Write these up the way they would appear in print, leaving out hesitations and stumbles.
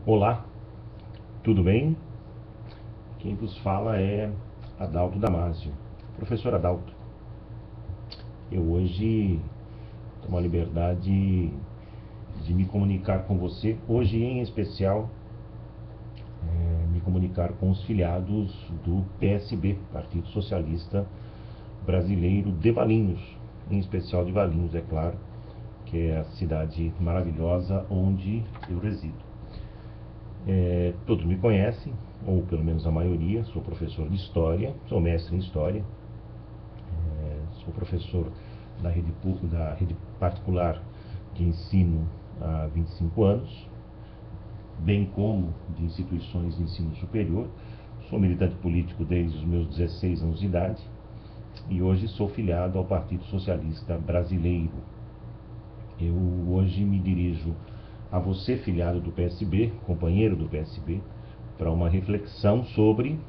Olá, tudo bem? Quem vos fala é Adalto Damasio. Professor Adalto, eu hoje tomo a liberdade de me comunicar com você, hoje em especial, me comunicar com os filiados do PSB, Partido Socialista Brasileiro de Valinhos, em especial de Valinhos, é claro, que é a cidade maravilhosa onde eu resido. Todos me conhecem, ou pelo menos a maioria. Sou professor de História, sou mestre em História, sou professor da rede particular de ensino há 25 anos, bem como de instituições de ensino superior. Sou militante político desde os meus 16 anos de idade e hoje sou filiado ao Partido Socialista Brasileiro. Eu hoje me dirijo a você, filiado do PSB, companheiro do PSB, para uma reflexão sobre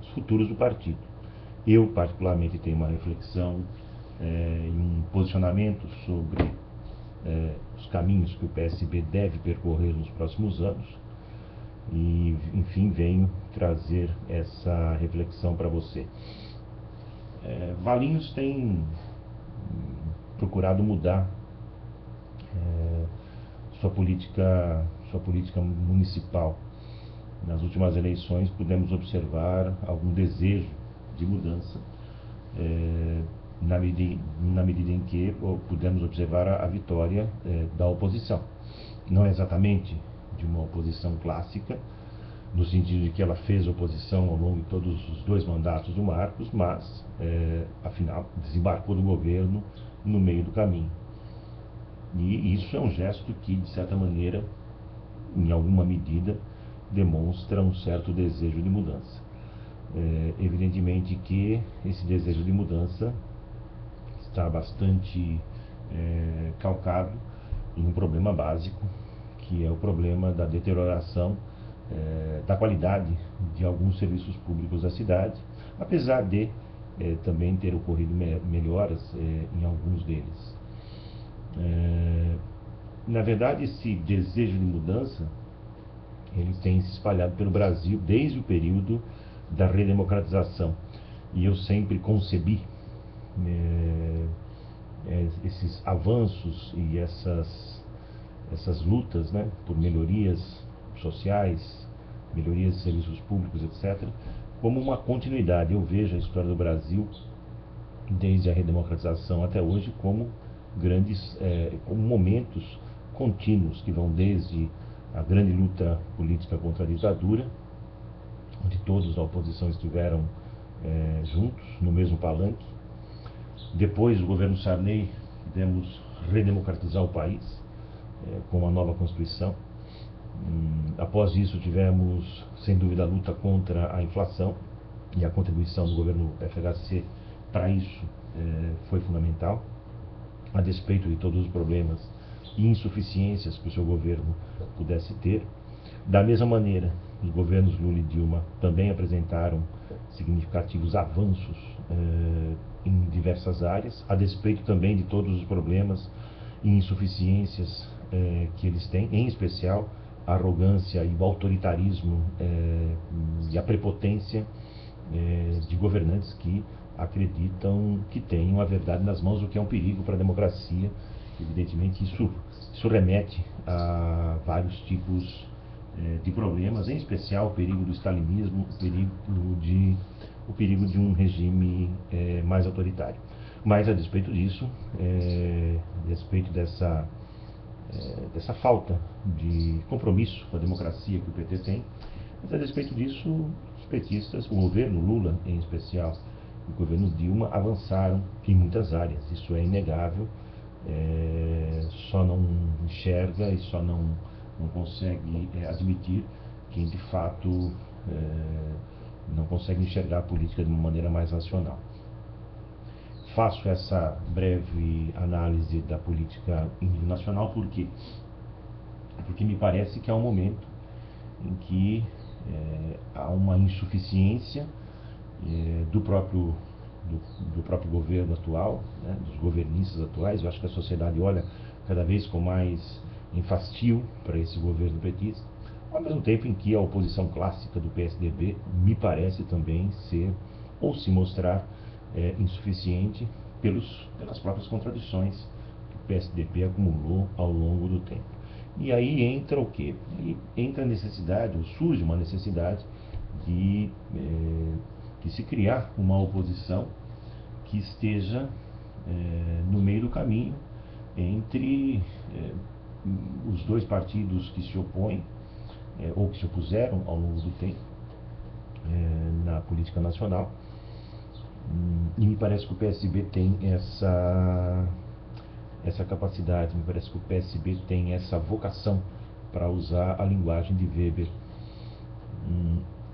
os futuros do partido. Eu, particularmente, tenho uma reflexão e um posicionamento sobre os caminhos que o PSB deve percorrer nos próximos anos e, enfim, venho trazer essa reflexão para você. Valinhos tem procurado mudar sua política municipal. Nas últimas eleições pudemos observar algum desejo de mudança, na medida em que pudemos observar a vitória da oposição. Não exatamente de uma oposição clássica, no sentido de que ela fez oposição ao longo de todos os dois mandatos do Marcos, mas, afinal, desembarcou do governo no meio do caminho. E isso é um gesto que, de certa maneira, em alguma medida, demonstra um certo desejo de mudança. Evidentemente que esse desejo de mudança está bastante calcado em um problema básico, que é o problema da deterioração da qualidade de alguns serviços públicos da cidade, apesar de também ter ocorrido melhoras em alguns deles. Na verdade, esse desejo de mudança ele tem se espalhado pelo Brasil desde o período da redemocratização, e eu sempre concebi esses avanços e essas lutas, né, por melhorias sociais, melhorias de serviços públicos, etc., como uma continuidade. Eu vejo a história do Brasil desde a redemocratização até hoje como como momentos contínuos que vão desde a grande luta política contra a ditadura, onde todos da oposição estiveram juntos, no mesmo palanque. Depois do governo Sarney, pudemos redemocratizar o país com uma nova Constituição. Após isso, tivemos, sem dúvida, a luta contra a inflação, e a contribuição do governo FHC para isso foi fundamental, a despeito de todos os problemas e insuficiências que o seu governo pudesse ter. Da mesma maneira, os governos Lula e Dilma também apresentaram significativos avanços em diversas áreas, a despeito também de todos os problemas e insuficiências que eles têm, em especial a arrogância e o autoritarismo e a prepotência de governantes que acreditam que têm a verdade nas mãos, o que é um perigo para a democracia. Evidentemente, isso remete a vários tipos de problemas, em especial o perigo do stalinismo, o perigo de um regime mais autoritário. Mas, a despeito disso, a despeito dessa falta de compromisso com a democracia que o PT tem, mas a despeito disso, os petistas, o governo Lula em especial, o governo Dilma, avançaram em muitas áreas. Isso é inegável, só não enxerga e só não consegue admitir quem de fato não consegue enxergar a política de uma maneira mais racional. Faço essa breve análise da política nacional porque me parece que há um momento em que há uma insuficiência do próprio governo atual, né, dos governistas atuais. Eu acho que a sociedade olha cada vez com mais em fastio para esse governo petista, ao mesmo tempo em que a oposição clássica do PSDB me parece também ser, ou se mostrar, insuficiente pelas próprias contradições que o PSDB acumulou ao longo do tempo. E aí entra o quê? E entra a necessidade, ou surge uma necessidade de se criar uma oposição que esteja no meio do caminho entre os dois partidos que se opõem ou que se opuseram ao longo do tempo na política nacional. E me parece que o PSB tem essa capacidade, me parece que o PSB tem essa vocação, para usar a linguagem de Weber.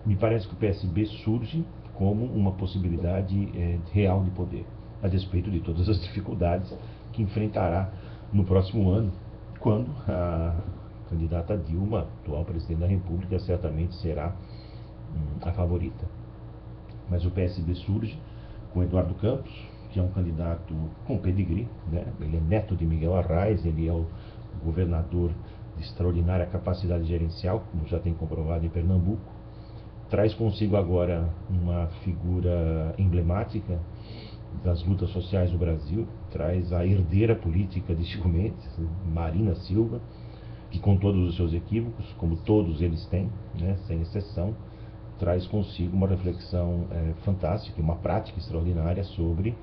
Me parece que o PSB surge como uma possibilidade real de poder, a despeito de todas as dificuldades que enfrentará no próximo ano, quando a candidata Dilma, atual presidente da República, certamente será a favorita. Mas o PSB surge com Eduardo Campos, que é um candidato com pedigree, né? Ele é neto de Miguel Arraes, ele é o governador de extraordinária capacidade gerencial, como já tem comprovado em Pernambuco. Traz consigo agora uma figura emblemática das lutas sociais do Brasil, traz a herdeira política de Chico Mendes, Marina Silva, que, com todos os seus equívocos, como todos eles têm, né, sem exceção, traz consigo uma reflexão fantástica, uma prática extraordinária sobre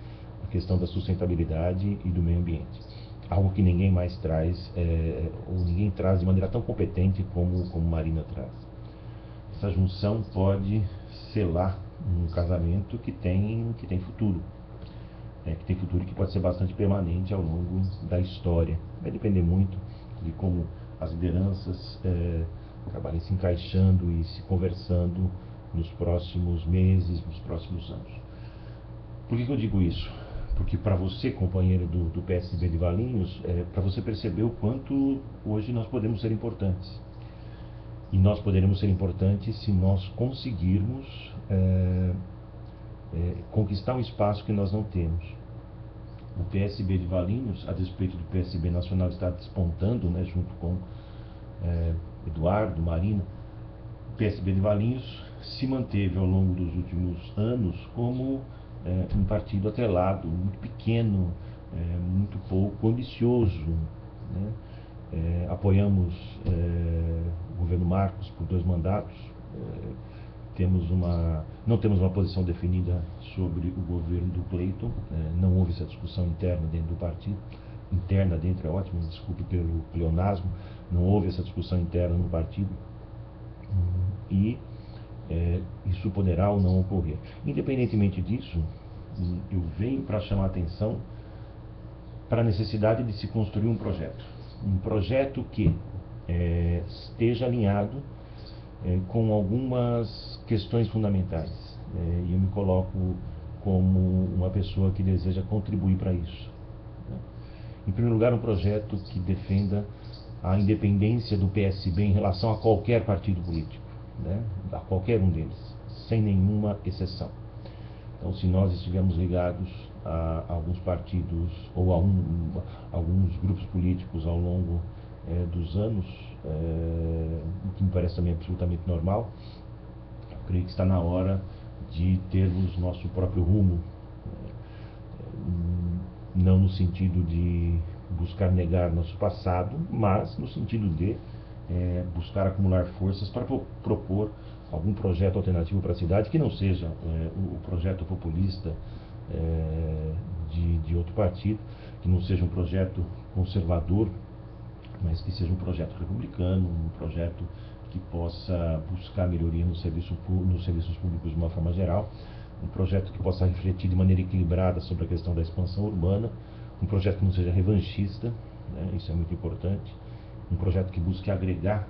a questão da sustentabilidade e do meio ambiente. Algo que ninguém mais traz, ou ninguém traz de maneira tão competente como Marina traz. Essa junção pode selar um casamento que tem futuro. Que tem futuro, que pode ser bastante permanente ao longo da história. Vai depender muito de como as lideranças acabarem se encaixando e se conversando nos próximos meses, nos próximos anos. Por que eu digo isso? Porque para você, companheiro do PSB de Valinhos, para você perceber o quanto hoje nós podemos ser importantes. E nós poderemos ser importantes se nós conseguirmos conquistar um espaço que nós não temos. O PSB de Valinhos, a despeito do PSB nacional estar despontando, né, junto com Eduardo, Marina, o PSB de Valinhos se manteve ao longo dos últimos anos como um partido atrelado, muito pequeno, muito pouco ambicioso, né? Apoiamos o governo Marcos por 2 mandatos, não temos uma posição definida sobre o governo do Cleiton, não houve essa discussão interna dentro do partido, interna dentro é ótimo, desculpe pelo pleonasmo, não houve essa discussão interna no partido, e isso poderá ou não ocorrer. Independentemente disso, eu venho para chamar a atenção para a necessidade de se construir um projeto que esteja alinhado com algumas questões fundamentais, e eu me coloco como uma pessoa que deseja contribuir para isso, né? Em primeiro lugar, um projeto que defenda a independência do PSB em relação a qualquer partido político, né? A qualquer um deles, sem nenhuma exceção. Então, se nós estivermos ligados a alguns partidos ou a alguns grupos políticos ao longo dos anos, o que me parece também absolutamente normal, eu creio que está na hora de termos nosso próprio rumo, não no sentido de buscar negar nosso passado, mas no sentido de buscar acumular forças para propor algum projeto alternativo para a cidade, que não seja o projeto populista de outro partido, que não seja um projeto conservador, mas que seja um projeto republicano, um projeto que possa buscar melhoria nos serviços públicos de uma forma geral, um projeto que possa refletir de maneira equilibrada sobre a questão da expansão urbana, um projeto que não seja revanchista, né, isso é muito importante, um projeto que busque agregar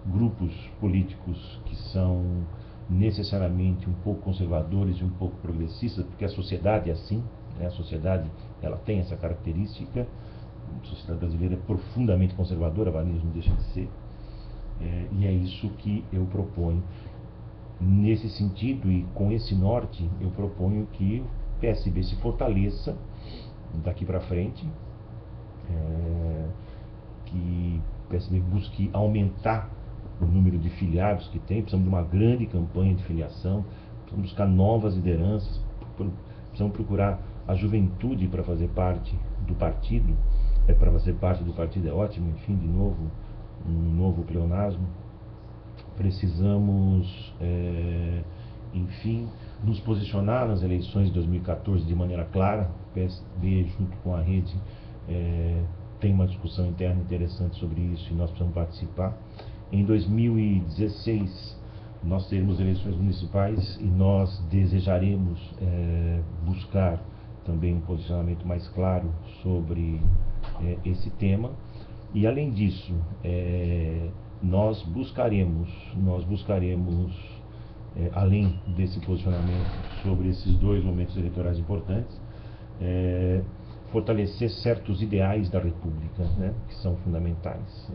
grupos políticos que são necessariamente um pouco conservadores e um pouco progressistas, porque a sociedade é assim, né? A sociedade ela tem essa característica, a sociedade brasileira é profundamente conservadora, Valinhos não deixa de ser, e é isso que eu proponho. Nesse sentido e com esse norte, eu proponho que o PSB se fortaleça daqui para frente, que PSB busque aumentar o número de filiados que tem. Precisamos de uma grande campanha de filiação, precisamos buscar novas lideranças, precisamos procurar a juventude para fazer parte do partido. Para fazer parte do partido é ótimo, enfim, de novo, um novo pleonasmo. Precisamos, enfim, nos posicionar nas eleições de 2014 de maneira clara. O PSB, junto com a rede, tem uma discussão interna interessante sobre isso e nós precisamos participar. Em 2016, nós teremos eleições municipais e nós desejaremos buscar também um posicionamento mais claro sobre esse tema. E, além disso, nós buscaremos além desse posicionamento sobre esses dois momentos eleitorais importantes, fortalecer certos ideais da República, né, que são fundamentais.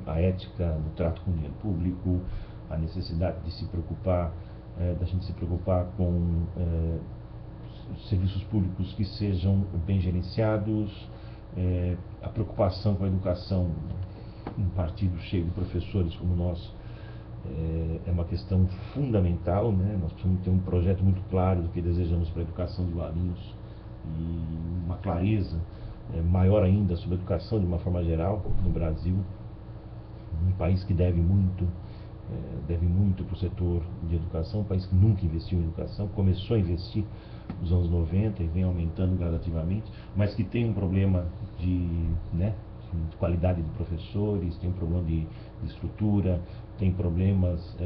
A ética no trato com o dinheiro público, a necessidade de se preocupar, da gente se preocupar com serviços públicos que sejam bem gerenciados, a preocupação com a educação. Um partido cheio de professores como o nosso é uma questão fundamental, né? Nós precisamos ter um projeto muito claro do que desejamos para a educação de Valinhos e uma clareza maior ainda sobre a educação de uma forma geral no Brasil, um país que deve muito para o setor de educação, um país que nunca investiu em educação, começou a investir nos anos 90 e vem aumentando gradativamente, mas que tem um problema de qualidade de professores, tem um problema de estrutura, tem problemas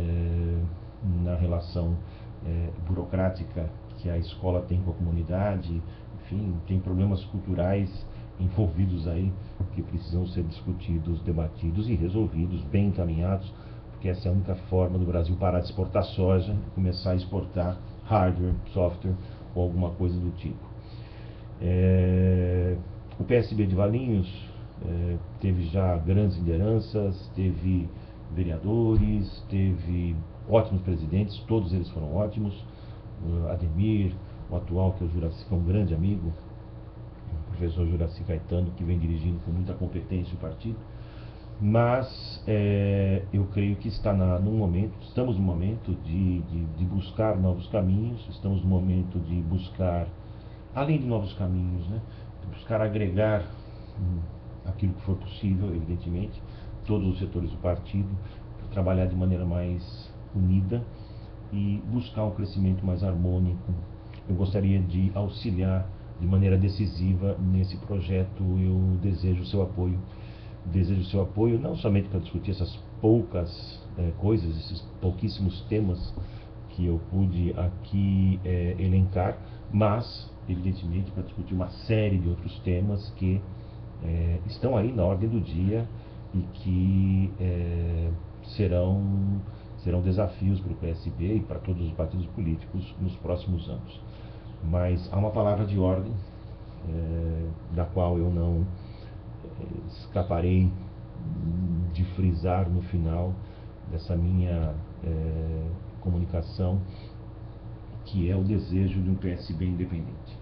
na relação burocrática que a escola tem com a comunidade, enfim, tem problemas culturais envolvidos aí que precisam ser discutidos, debatidos e resolvidos, bem encaminhados, porque essa é a única forma do Brasil parar de exportar soja e começar a exportar hardware, software ou alguma coisa do tipo. O PSB de Valinhos teve já grandes lideranças, teve vereadores, teve ótimos presidentes, todos eles foram ótimos. Ademir, o atual, que é o Juraci, que é um grande amigo, o professor Juraci Caetano, que vem dirigindo com muita competência o partido. Mas eu creio que estamos num momento de buscar novos caminhos, estamos num momento de buscar, além de novos caminhos, né, de buscar agregar aquilo que for possível, evidentemente, todos os setores do partido, para trabalhar de maneira mais unida e buscar um crescimento mais harmônico. Eu gostaria de auxiliar de maneira decisiva nesse projeto. Eu desejo o seu apoio. Desejo o seu apoio não somente para discutir essas poucas coisas, esses pouquíssimos temas que eu pude aqui elencar, mas, evidentemente, para discutir uma série de outros temas que estão aí na ordem do dia e que serão desafios para o PSB e para todos os partidos políticos nos próximos anos. Mas há uma palavra de ordem da qual eu não escaparei de frisar no final dessa minha comunicação, que é o desejo de um PSB independente.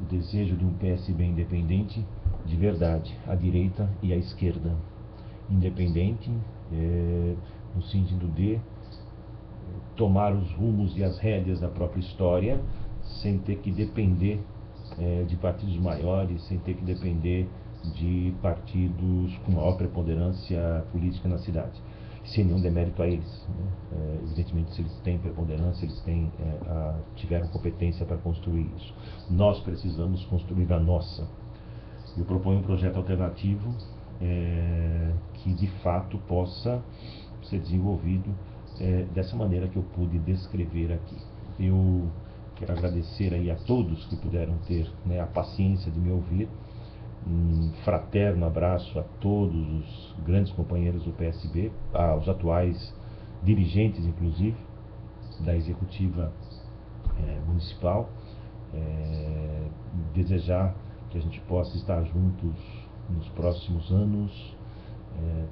O desejo de um PSB independente de verdade, à direita e à esquerda. Independente no sentido de tomar os rumos e as rédeas da própria história, sem ter que depender de partidos maiores, sem ter que depender de partidos com maior preponderância política na cidade, sem nenhum demérito a eles, né? Evidentemente, se eles têm preponderância, eles tiveram competência para construir isso. Nós precisamos construir a nossa. Eu proponho um projeto alternativo que de fato possa ser desenvolvido dessa maneira que eu pude descrever aqui. Eu quero agradecer aí a todos que puderam ter a paciência de me ouvir. Um fraterno abraço a todos os grandes companheiros do PSB, aos atuais dirigentes, inclusive, da executiva municipal. Desejar que a gente possa estar juntos nos próximos anos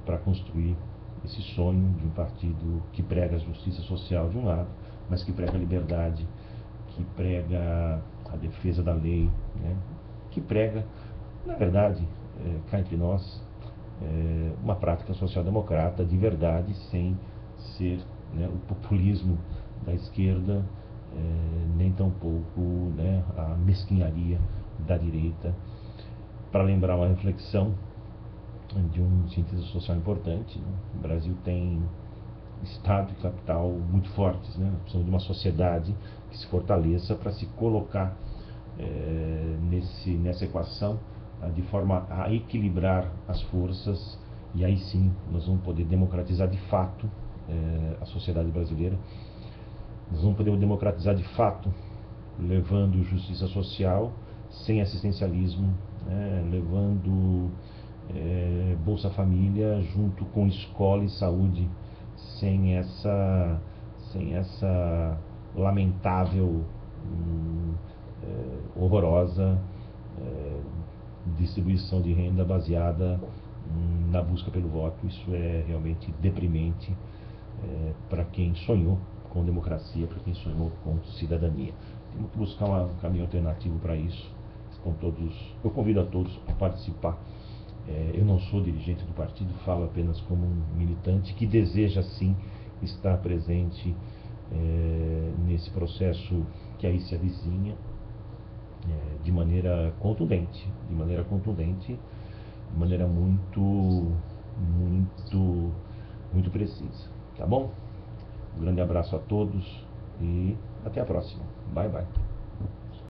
para construir esse sonho de um partido que prega a justiça social de um lado, mas que prega a liberdade, que prega a defesa da lei, né? Que prega, na verdade, cá entre nós, uma prática social-democrata de verdade, sem ser, né, o populismo da esquerda, nem tampouco, né, a mesquinharia da direita. Para lembrar uma reflexão de um cientista social importante, né? O Brasil tem Estado e capital muito fortes, né? Precisamos de uma sociedade que se fortaleça para se colocar nessa equação, de forma a equilibrar as forças, e aí sim nós vamos poder democratizar de fato a sociedade brasileira. Nós vamos poder democratizar de fato levando justiça social sem assistencialismo, né? Levando Bolsa Família junto com escola e saúde, sem essa lamentável, horrorosa distribuição de renda baseada na busca pelo voto. Isso é realmente deprimente para quem sonhou com democracia, para quem sonhou com cidadania. Temos que buscar um caminho alternativo para isso. Eu convido a todos a participar. Eu não sou dirigente do partido, falo apenas como um militante que deseja sim estar presente nesse processo que aí se avizinha, de maneira contundente, de maneira muito precisa. Tá bom? Um grande abraço a todos e até a próxima. Bye, bye.